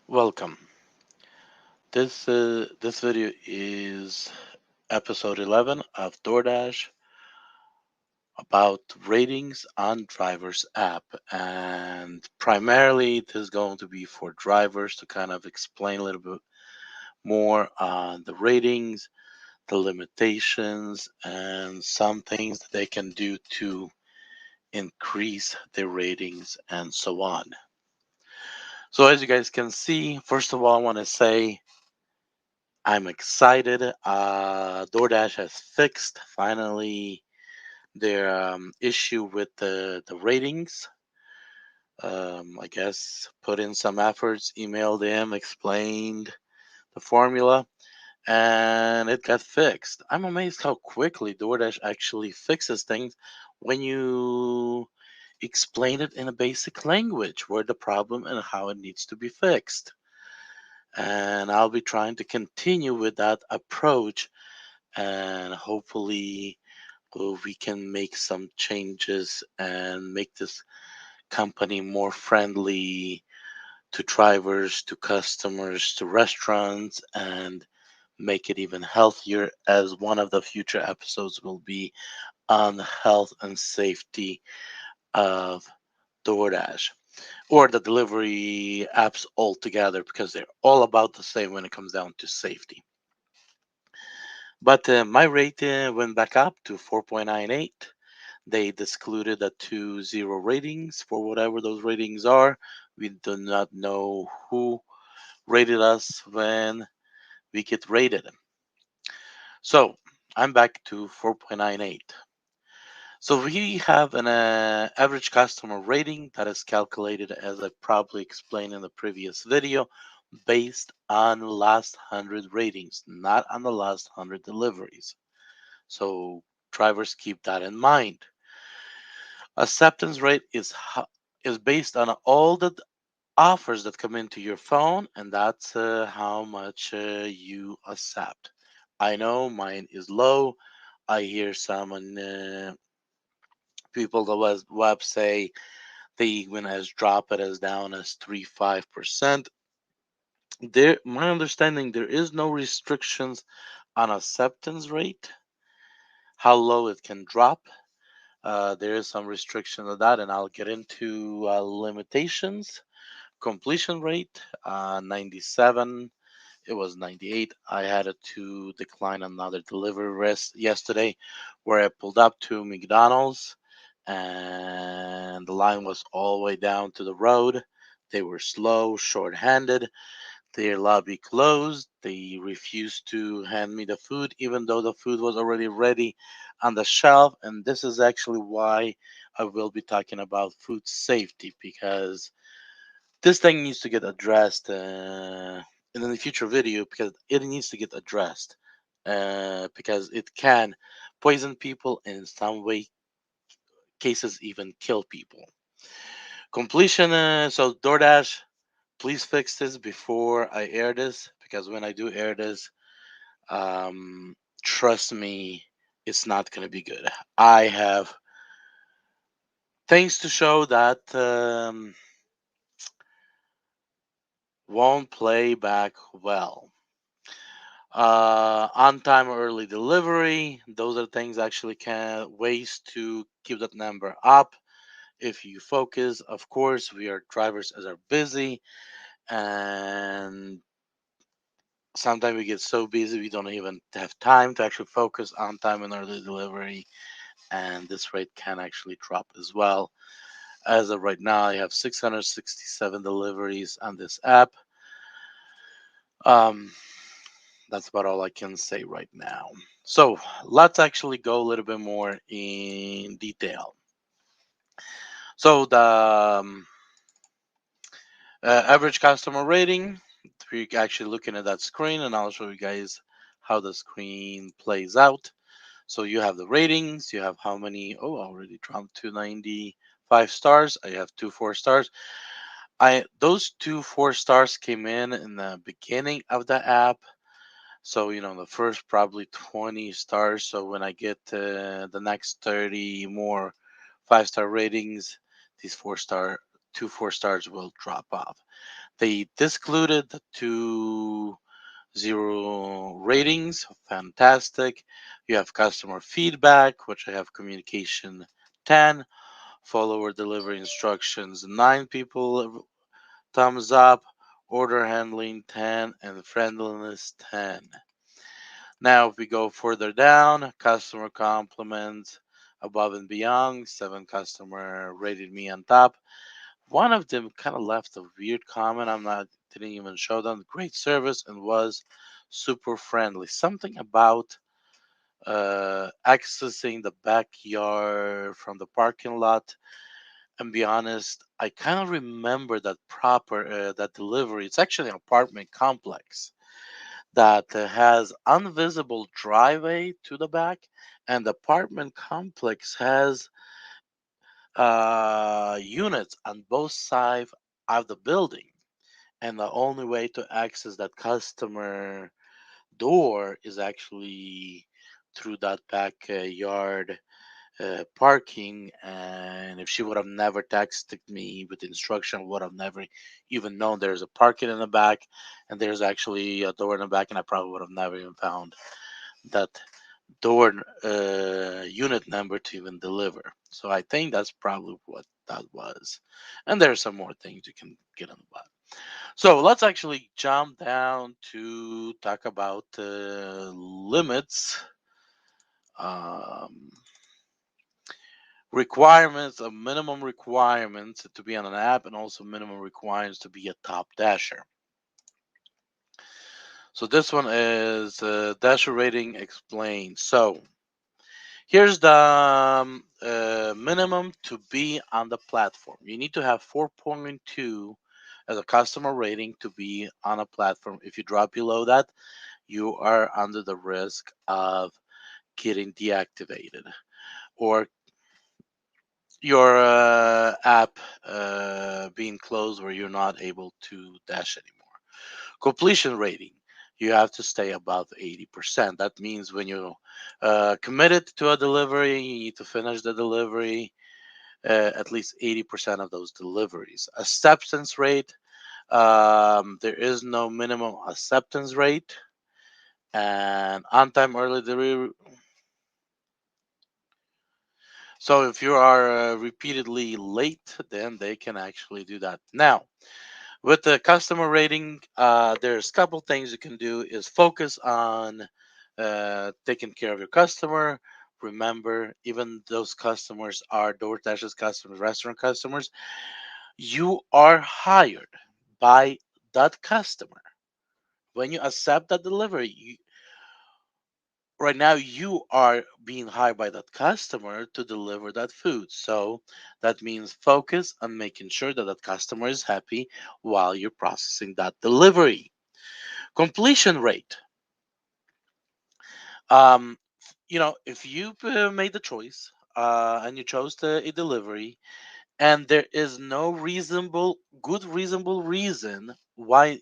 Welcome. This video is episode 11 of DoorDash about ratings on drivers app, and primarily this is going to be for drivers to kind of explain a little bit more on the ratings, the limitations, and some things that they can do to increase their ratings and so on. So as you guys can see, first of all, I want to say I'm excited. DoorDash has fixed finally their issue with the ratings. I guess put in some efforts, emailed them, explained the formula, and it got fixed. I'm amazed how quickly DoorDash actually fixes things when you explain it in a basic language, where the problem and how it needs to be fixed. And I'll be trying to continue with that approach, and hopefully we can make some changes and make this company more friendly to drivers, to customers, to restaurants, and make it even healthier, as one of the future episodes will be on health and safety of DoorDash or the delivery apps altogether, because they're all about the same when it comes down to safety. But my rate went back up to 4.98. They discluded the 2.0 ratings for whatever those ratings are. We do not know who rated us when we get rated. So I'm back to 4.98. So we have an average customer rating that is calculated, as I probably explained in the previous video, based on last 100 ratings, not on the last 100 deliveries. So drivers keep that in mind. Acceptance rate is based on all the offers that come into your phone, and that's how much you accept. I know mine is low. I hear some people that was web say they even has dropped it as down as 3-5%. There, my understanding, there is no restrictions on acceptance rate, how low it can drop. There is some restriction of that, and I'll get into limitations. Completion rate, 97. It was 98. I had to decline another delivery rest yesterday, where I pulled up to McDonald's and the line was all the way down to the road. They were slow, short-handed. Their lobby closed. They refused to hand me the food, even though the food was already ready on the shelf. And this is actually why I will be talking about food safety, because this thing needs to get addressed in the future video, because it needs to get addressed because it can poison people, and in some way cases even kill people. Completion. So DoorDash, please fix this before I air this, because when I do air this, trust me, it's not going to be good. I have things to show that won't play back well. On time early delivery, those are things actually can ways to keep that number up if you focus. Of course, we are drivers as are busy, and sometimes we get so busy we don't even have time to actually focus on time and early delivery, and this rate can actually drop as well. As of right now, I have 667 deliveries on this app. um that's about all I can say right now. So let's actually go a little bit more in detail. So the average customer rating, we're actually looking at that screen, and I'll show you guys how the screen plays out. So you have the ratings, you have how many, oh, I already dropped to 95 stars. I have 2 4 stars. I Those 2 4 stars came in the beginning of the app. So, the first probably 20 stars. So when I get the next 30 more 5-star ratings, these 4 star two 4 stars will drop off. They discluded the 2 0 ratings. Fantastic. You have customer feedback, which I have communication 10, follower delivery instructions 9 people thumbs up, order handling 10, and friendliness 10. Now, if we go further down, customer compliments above and beyond, 7 customer rated me on top. One of them kind of left a weird comment. I'm not didn't even show them. Great service and was super friendly. Something about accessing the backyard from the parking lot. And be honest, I kind of remember that delivery. It's actually an apartment complex that has invisible driveway to the back, and the apartment complex has units on both sides of the building. And the only way to access that customer door is actually through that backyard parking. And if she would have never texted me with instruction, would have never even known there's a parking in the back and there's actually a door in the back, and I probably would have never even found that door unit number to even deliver. So I think that's probably what that was. And there's some more things you can get on the bottom. So let's actually jump down to talk about limits, um, requirements of minimum requirements to be on an app, and also minimum requirements to be a top dasher. So this one is dasher rating explained. So here's the minimum to be on the platform. You need to have 4.2 as a customer rating to be on a platform. If you drop below that, you are under the risk of getting deactivated or your app being closed where you're not able to dash anymore. Completion rating. You have to stay above 80%. That means when you committed to a delivery, you need to finish the delivery at least 80% of those deliveries. Acceptance rate. There is no minimum acceptance rate. And on time early delivery. So if you are repeatedly late, then they can actually do that. Now, with the customer rating, there's a couple things you can do is focus on taking care of your customer. Remember, even those customers are DoorDash's customers, restaurant customers. You are hired by that customer. When you accept that delivery, right now you are being hired by that customer to deliver that food. So that means focus on making sure that that customer is happy while you're processing that delivery. Completion rate. um if you made the choice and you chose a delivery, and there is no reasonable reason why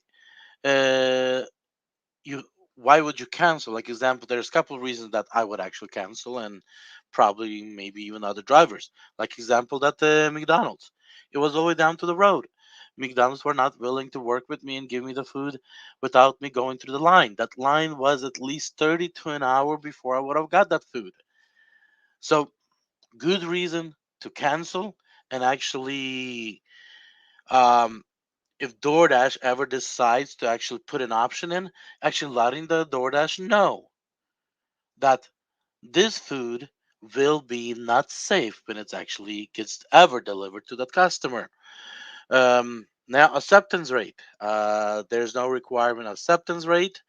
uh you why would you cancel? Like example, there's a couple of reasons that I would actually cancel, and probably maybe even other drivers. Like example, that McDonald's, it was all the way down to the road. McDonald's were not willing to work with me and give me the food without me going through the line. That line was at least 30 to an hour before I would have got that food. So good reason to cancel. And actually, um, if DoorDash ever decides to actually put an option in, actually letting the DoorDash know that this food will be not safe when it actually gets ever delivered to that customer. Now, acceptance rate. There's no requirement of acceptance rate.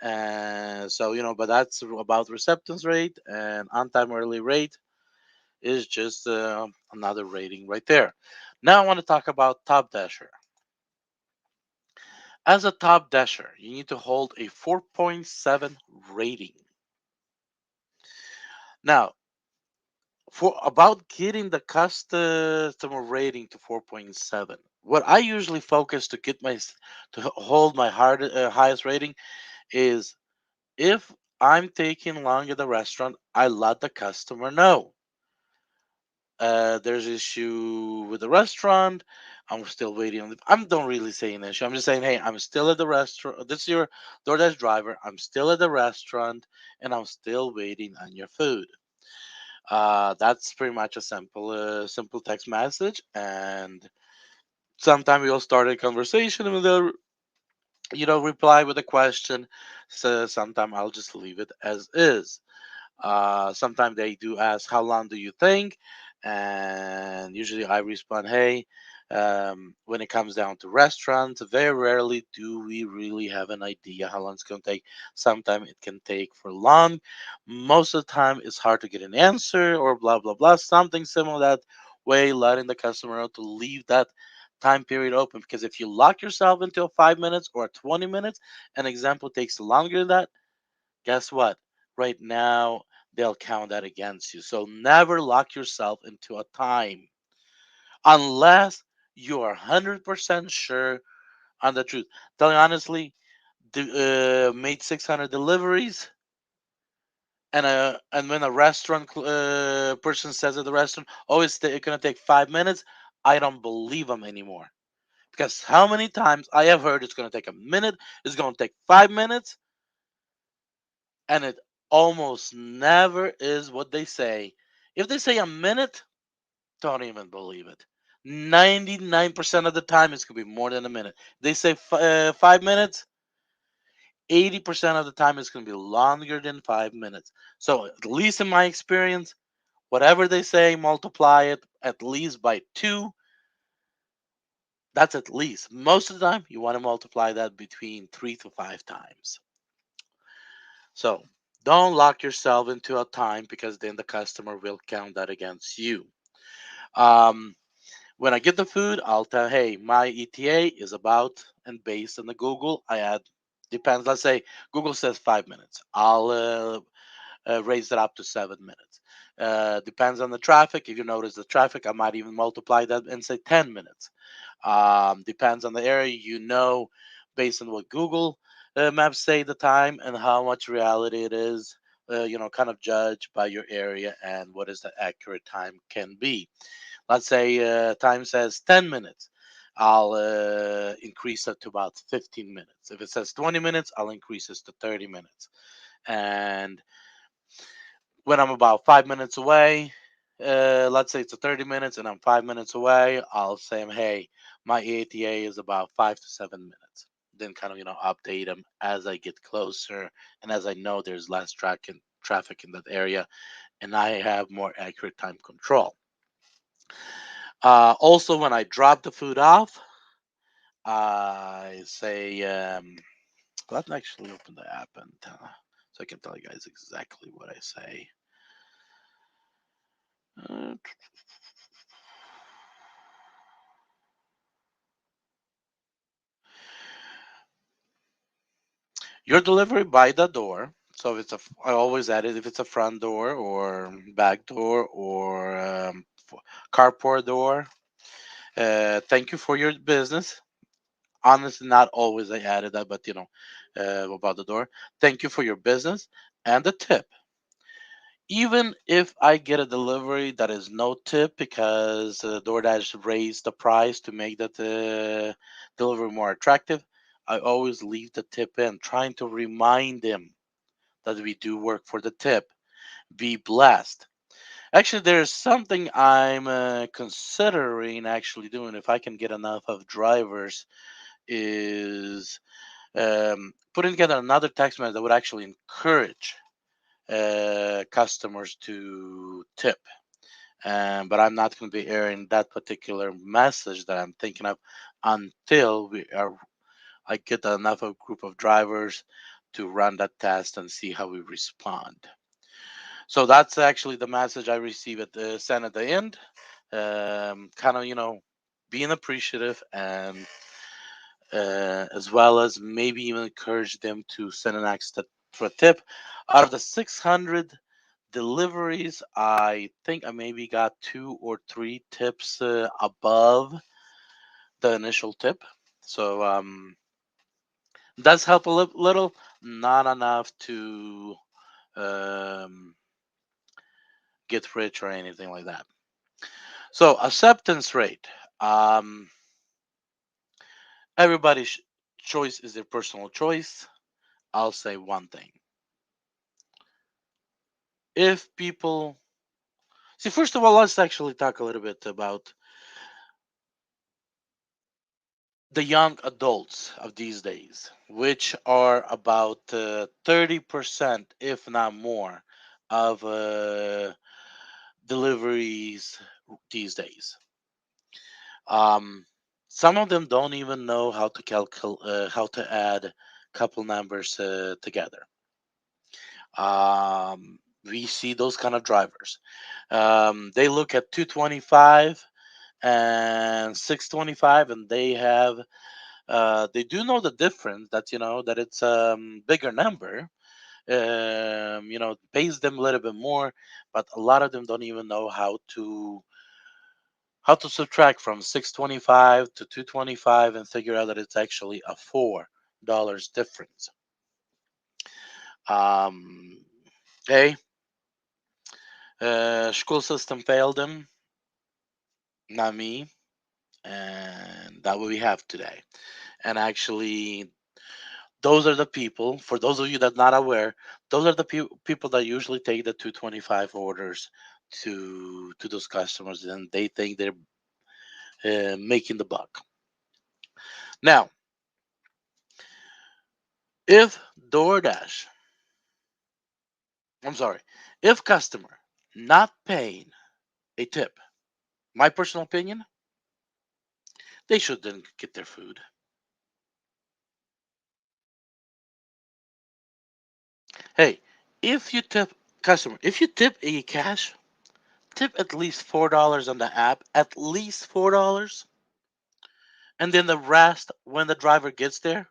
So, but that's about acceptance rate, and on time early rate is just another rating right there. Now, I want to talk about Top Dasher. As a top dasher, you need to hold a 4.7 rating. Now, for about getting the customer rating to 4.7, what I usually focus to hold my highest rating is if I'm taking long at the restaurant, I let the customer know there's issue with the restaurant. I'm still waiting on the. I don't really say an issue. I'm just saying, hey, I'm still at the restaurant. This is your DoorDash driver. I'm still at the restaurant, and I'm still waiting on your food. That's pretty much a simple text message, and sometimes we'll start a conversation with a reply with a question. So sometimes I'll just leave it as is. Sometimes they do ask, "How long do you think?" And usually I respond, "Hey, when it comes down to restaurants, very rarely do we really have an idea how long it's going to take. Sometimes it can take for long. Most of the time, it's hard to get an answer or blah blah blah. Something similar that way, letting the customer know to leave that time period open. Because if you lock yourself into 5 minutes or 20 minutes, an example takes longer than that, guess what? Right now, they'll count that against you. So never lock yourself into a time unless you are 100% sure on the truth. Telling honestly, made 600 deliveries, and when a restaurant person says at the restaurant, "Oh, it's gonna take 5 minutes," I don't believe them anymore. Because how many times I have heard it's gonna take a minute, it's gonna take 5 minutes, and it almost never is what they say. If they say a minute, don't even believe it. 99% of the time, it's going to be more than a minute. They say 5 minutes, 80% of the time, it's going to be longer than 5 minutes. So, at least in my experience, whatever they say, multiply it at least by two. That's at least. Most of the time, you want to multiply that between 3 to 5 times. So, don't lock yourself into a time because then the customer will count that against you. Um, when I get the food, I'll tell, hey, my ETA is about, and based on the Google, I add, depends. Let's say Google says 5 minutes. I'll raise it up to 7 minutes. Depends on the traffic. If you notice the traffic, I might even multiply that and say 10 minutes. Depends on the area, based on what Google Maps say the time and how much reality it is. Kind of judge by your area and what is the accurate time can be. Let's say time says 10 minutes. I'll increase it to about 15 minutes. If it says 20 minutes, I'll increase this to 30 minutes. And when I'm about 5 minutes away, let's say it's a 30 minutes and I'm 5 minutes away, I'll say, hey, my ETA is about 5 to 7 minutes. Then kind of, update them as I get closer and as I know there's less traffic in that area and I have more accurate time control. Also, when I drop the food off, I say, let me actually open the app and so I can tell you guys exactly what I say. Uh, your delivery by the door. So if I always add it if it's a front door or back door or carport door. Thank you for your business. Honestly, not always I added that, but about the door. Thank you for your business and the tip. Even if I get a delivery that is no tip because DoorDash raised the price to make that delivery more attractive, I always leave the tip in, trying to remind them that we do work for the tip. Be blessed. Actually, there's something I'm considering actually doing if I can get enough of drivers is putting together another text message that would actually encourage customers to tip. But I'm not going to be airing that particular message that I'm thinking of until I get enough of a group of drivers to run that test and see how we respond. So that's actually the message I receive at the send at the end. Kind of being appreciative and as well as maybe even encourage them to send an extra tip. Out of the 600 deliveries, I think I maybe got 2 or 3 tips above the initial tip. So does help a little, not enough to um, get rich or anything like that. So acceptance rate. Um, Everybody's choice is their personal choice. I'll say one thing. If people see, first of all, let's actually talk a little bit about the young adults of these days, which are about 30%, if not more, of deliveries these days. Um, some of them don't even know how to how to add couple numbers together. We see those kind of drivers. They look at 225 and 625, and they do know the difference. That that it's bigger number. Pays them a little bit more, but a lot of them don't even know how to subtract from 625 to 225 and figure out that it's actually a $4 difference. Um, hey, school system failed them, not me, and that what we have today. And actually, those are the people. For those of you that not aware, those are the people that usually take the 225 orders to those customers, and they think they're making the buck. Now, if DoorDash, I'm sorry, if customer not paying a tip, my personal opinion, they shouldn't get their food. Hey, if you tip if you tip a cash, tip at least $4 on the app, at least $4, and then the rest when the driver gets there.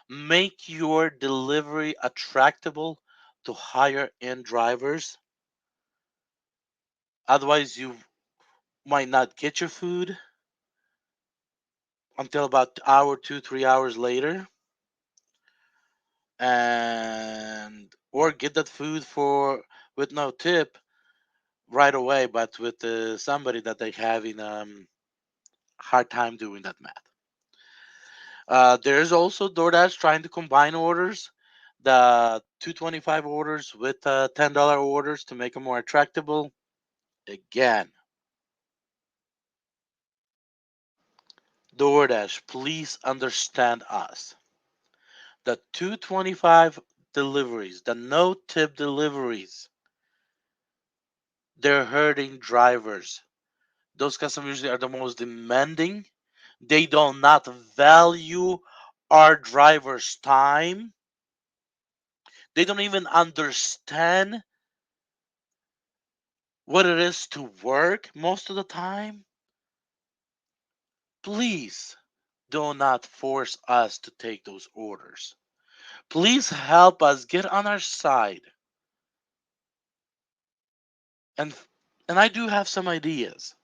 Make your delivery attractable to higher end drivers. Otherwise, you might not get your food until about hour, 2, 3 hours later, and or get that food for with no tip right away, but with somebody that they having hard time doing that math. There's also DoorDash trying to combine orders, the 225 orders with $10 orders to make them more attractable. Again, DoorDash, please understand us. The 225 deliveries, the no tip deliveries, they're hurting drivers. Those customers usually are the most demanding. They do not value our drivers' time. They don't even understand what it is to work most of the time. Please do not force us to take those orders. Please help us get on our side. And I do have some ideas,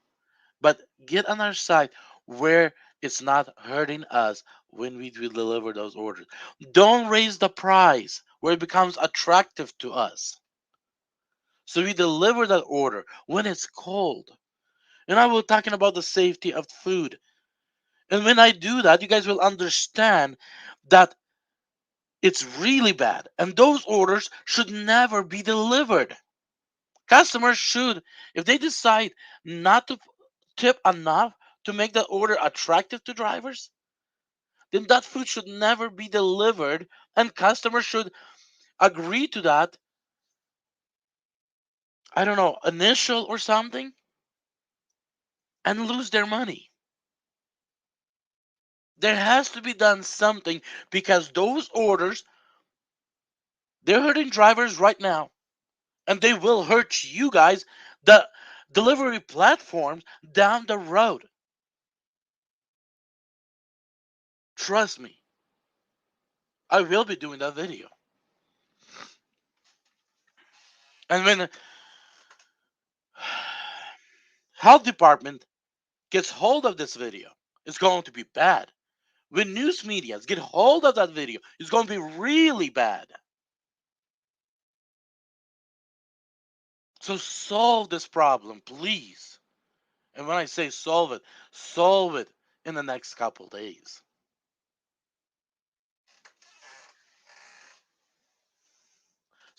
but get on our side where it's not hurting us when we do deliver those orders. Don't raise the price where it becomes attractive to us. So we deliver that order when it's cold. And I will talking about the safety of food. And when I do that, you guys will understand that it's really bad. And those orders should never be delivered. Customers should, if they decide not to tip enough to make that order attractive to drivers, then that food should never be delivered. And customers should agree to that, I don't know, initial or something, and lose their money. There has to be done something because those orders, they're hurting drivers right now. And they will hurt you guys, the delivery platforms down the road. Trust me, I will be doing that video. And when health department gets hold of this video, it's going to be bad. When news medias get hold of that video, it's going to be really bad. So solve this problem, please. And when I say solve it in the next couple days.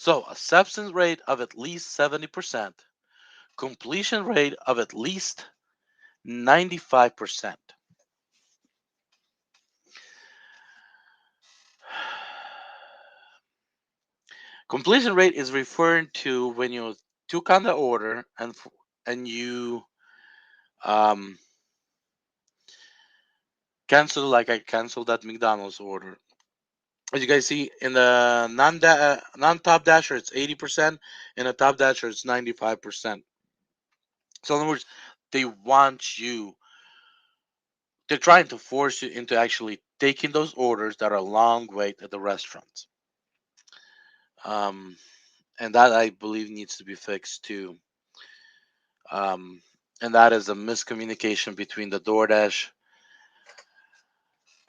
So, acceptance rate of at least 70%, completion rate of at least 95%. Completion rate is referring to when you took on the order and you um, cancel, like I canceled that McDonald's order. As you guys see in the non top dasher, it's 80%. In a top dasher, it's 95%. So in other words, they want you. They're trying to force you into actually taking those orders that are long wait at the restaurants. Um, and that I believe needs to be fixed too. Um, and that is a miscommunication between the DoorDash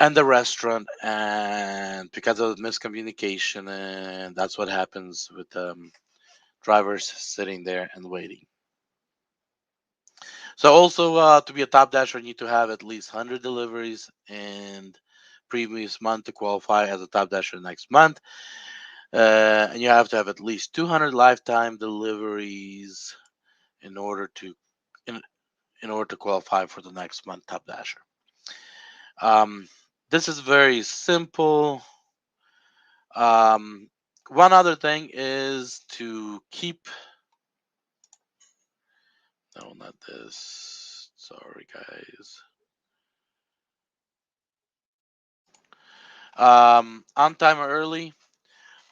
and the restaurant, and because of the miscommunication, and that's what happens with drivers sitting there and waiting. So also to be a top dasher, you need to have at least 100 deliveries in previous month to qualify as a top dasher next month, and you have to have at least 200 lifetime deliveries in order to in, in order to qualify for the next month top dasher. Um, this is very simple. Um, One other thing is to keep. No, not this. Sorry, guys. On time or early.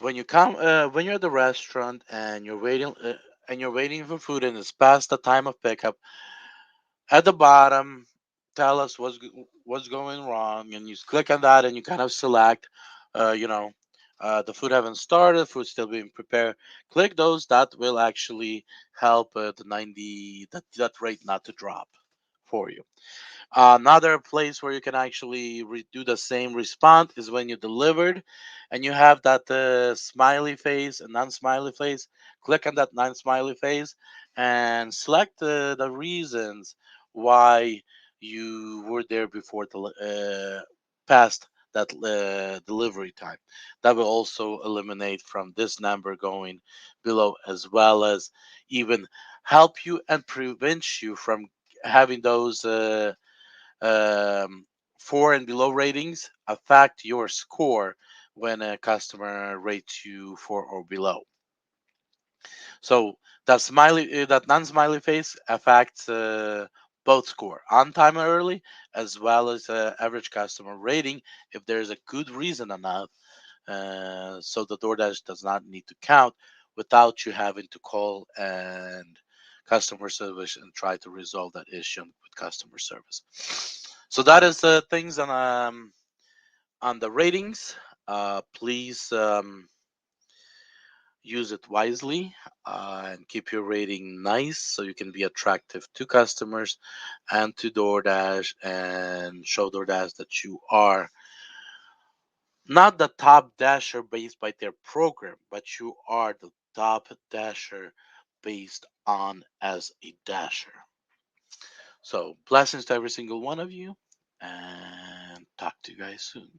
When you're at the restaurant and you're waiting for food and it's past the time of pickup, at the bottom, tell us what's going wrong, and you click on that and you kind of select, uh, you know, the food haven't started, food still being prepared. Click those. That will actually help the 90 that rate not to drop for you. Another place where you can actually do the same response is when you delivered and you have that smiley face and non-smiley face. Click on that non-smiley face and select the reasons why you were there before past that delivery time. That will also eliminate from this number going below, as well as even help you and prevent you from having those um, four and below ratings affect your score when a customer rates you four or below. So that non-smiley face affects both score on time or early, as well as average customer rating if there is a good reason enough. So the DoorDash does not need to count without you having to call and customer service and try to resolve that issue with customer service. So that is things on the ratings. Please use it wisely and keep your rating nice so you can be attractive to customers and to DoorDash and show DoorDash that you are not the top dasher based by their program, but you are the top dasher based on as a dasher. So blessings to every single one of you, and talk to you guys soon.